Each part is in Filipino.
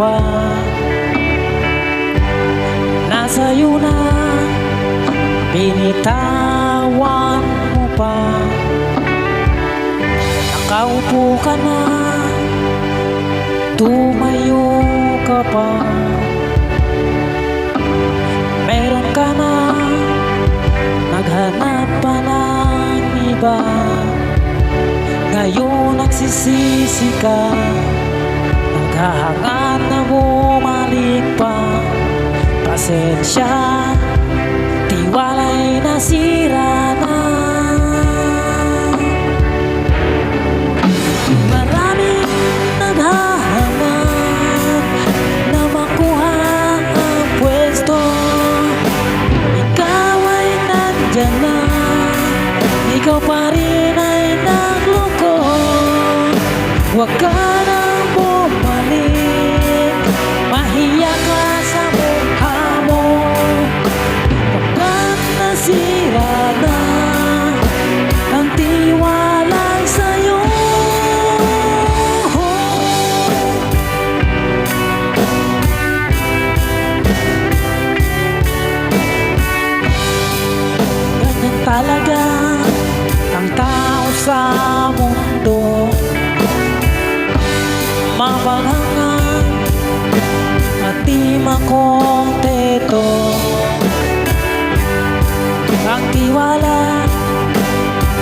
pa. Nasa'yo na, binitawan mo pa. Nakaupo ka na, tumayo ka pa. Meron ka na, naghanap pa ng iba. Ngayon nagsisisi ka, naghahangad na bumalik pa. Pasensya, tiwala'y nasira na. Maraming naghahanap na makuha ang pwesto. Ikaw ay nandyan na, ikaw pa rin ay nagloko. Huwag ka nang bumalik, mahiya ka sa mukha mo. Pagkat nasira na ang tiwala sa'yo. Ganyan talaga ang tao sa mundo, mabangangan at di makontento. Ang tiwala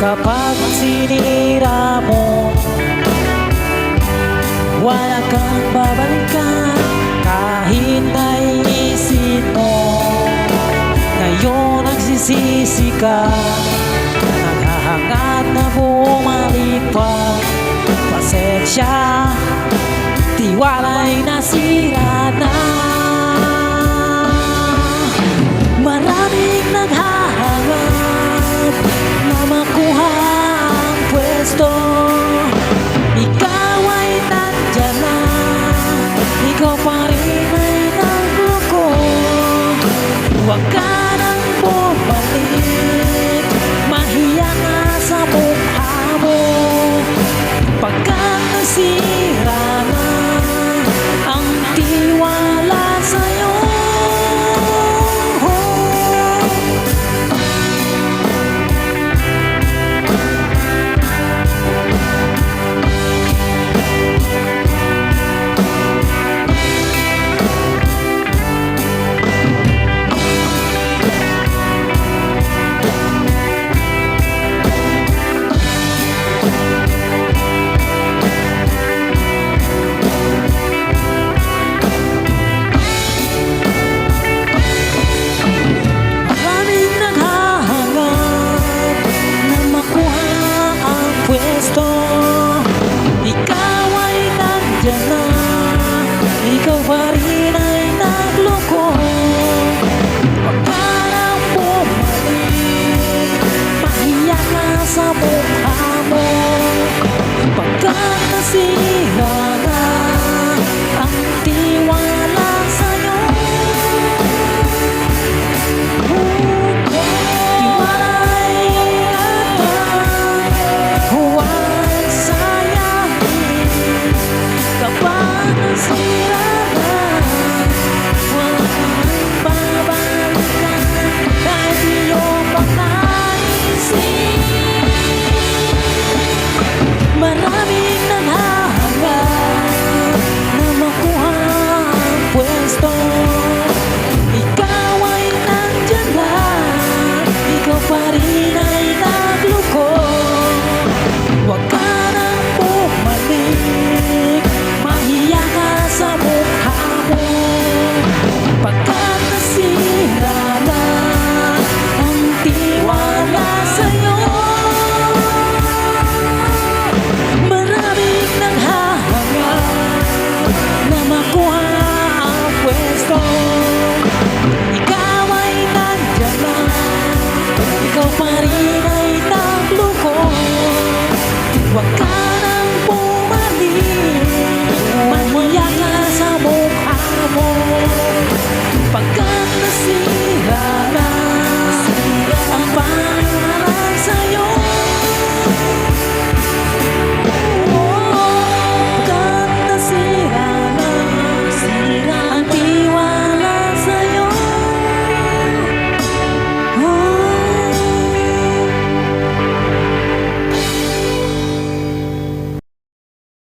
kapag sinira mo, wala kang babalikan kahit naiisip mo. Ngayon nagsisisi ka, naghahangad na bumalik pa. Pasensya, tiwala'y nasira na. Maraming naghahanap na makuha ang pwesto. Ikaw ay nandyan na, ikaw pa rin ay nagloko. Huwag ka nang bumalik, mahiya ka sa mukha mo. Pagkat nasira na ang tiwala sa'yo. Pwesto, ikaw ay nandyan na, ikaw pa rin ay nagloko. Huwag ka nang bumalik, mahiya ka sa mukha